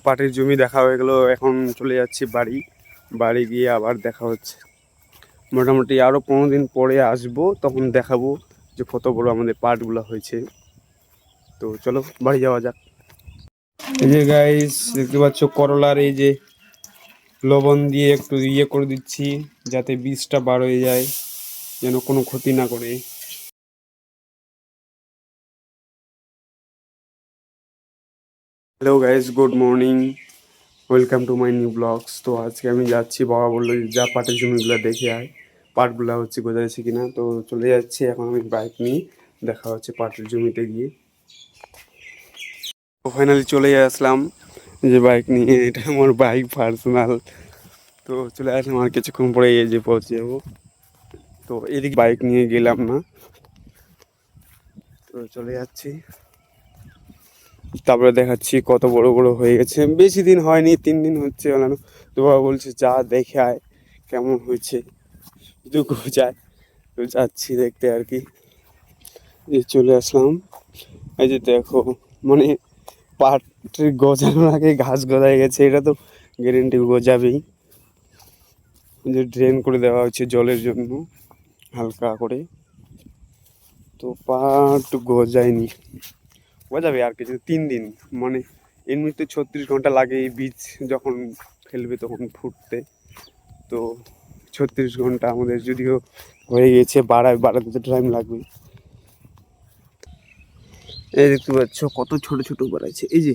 পাটের জমি দেখা হয়ে গেল, এখন চলে যাচ্ছি বাড়ি গিয়ে আবার দেখা হচ্ছে। মোটামুটি আরও 15 দিন পরে আসবো, তখন দেখাবো যে কত বড় আমাদের পাটগুলো হয়েছে। তো চলো বাড়ি যাওয়া যাক। এই যে গাইস দেখতে পাচ্ছ করলার এই যে লবণ দিয়ে একটু করে দিচ্ছি যাতে বীজটা বার হয়ে যায়, যেন কোনো ক্ষতি না করে। Hello guys, good morning, welcome to my new blogs. তো আজকে আমি যাচ্ছি, বাবা বললো যে যা পাটের জমিগুলো দেখে আয়, পাটগুলা হচ্ছে গজাইছে কিনা। তো চলে যাচ্ছি এখন আমি বাইক নিয়ে, দেখা হচ্ছে পাটের জমিতে গিয়ে। ফাইনালি চলে আসলাম যে বাইক নিয়ে, এটা আমার বাইক পার্সোনাল। তো চলে আসলাম, আর কিছুক্ষণ পরে এই যে পৌঁছে যাবো। তো এদিকে বাইক নিয়ে গেলাম না, তো চলে যাচ্ছি। তারপরে দেখাচ্ছি কত বড় বড় হয়ে গেছে, বেশি দিন হয়নি, 3 দিন হচ্ছে ওনানো। তো বাবা বলছে যা দেখে আয় কেমন হয়েছে, দুঃখ যায়। তো যাচ্ছি দেখতে আর কি। এই চলে আসলাম, এই যে দেখো, মানে পাটের গজানোর আগে ঘাস গজায় গেছে, এটা তো গ্যারেন্টি গজাবেই। যে ড্রেন করে দেওয়া হচ্ছে জলের জন্য হালকা করে। তো পাট গজায়নি, গজাবে আর কিছু 3 দিন, মানে এমনিতে 36 ঘন্টা লাগে এই বীজ যখন ফেলবে তখন ফুটতে। তো 36 ঘন্টা আমাদের যদিও হয়ে গেছে, বাড়াতে তো টাইম লাগবে। এই দেখতে পাচ্ছ কত ছোট ছোট বাড়াইছে, এই যে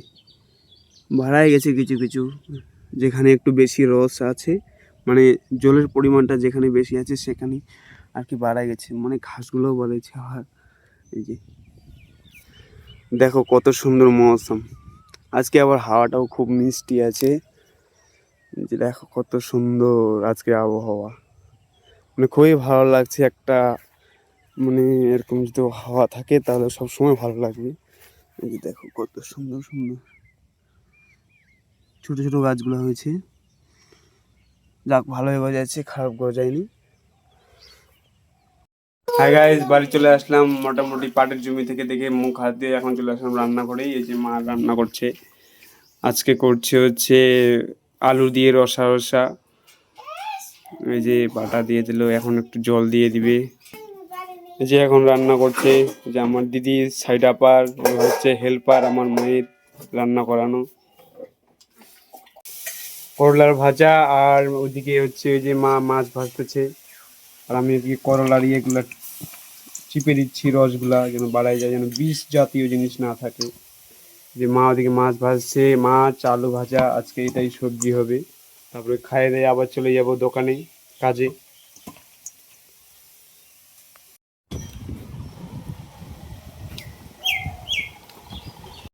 বাড়ায় গেছে কিছু কিছু, যেখানে একটু বেশি রস আছে, মানে জলের পরিমাণটা যেখানে বেশি আছে সেখানে আর কি বাড়ায় গেছে, মানে ঘাসগুলোও বাড়াইছে। আর এই যে দেখো কত সুন্দর মৌসুম, আজকে আবার হাওয়াটাও খুব মিষ্টি আছে। যে দেখো কত সুন্দর আজকে আবহাওয়া, মানে খুবই ভালো লাগছে একটা, মানে এরকম যদি হাওয়া থাকে তাহলে সব সময় ভালো লাগবে। এই যে দেখো কত সুন্দর সুন্দর ছোট ছোট গাছগুলো হয়েছে, যাক ভালোই গজাচ্ছে, খারাপ গজায়নি। হাই গাইস, বাড়ি চলে আসলাম মোটামুটি পাটের জমি থেকে, দেখে মুখ হাত দিয়ে এখন চলে আসলাম রান্না করেই। এই যে মা রান্না করছে, আজকে করছে হচ্ছে আলু দিয়ে রসা রসা। এই যে বাটা দিয়ে দিল, এখন একটু জল দিয়ে দিবে। এই যে এখন রান্না করছে, যে আমার দিদি সাইড আপার হচ্ছে হেল্পার আমার মায়ের রান্না করানো। করলার ভাজা, আর ওইদিকে হচ্ছে ওই যে মা মাছ ভাজতেছে, আর আমি এদিকে করলার ইয়েগুলা চিপে দিচ্ছি, রসগুলা যেন বাড়াই যায়, যেন বিষ জাতীয় জিনিস না থাকে। যে মা ওদিকে মাছ ভাজছে, মাছ আলু ভাজা, আজকে এটাই সবজি হবে। তারপরে খাইয়ে দিয়ে আবার চলে যাব দোকানে কাজে।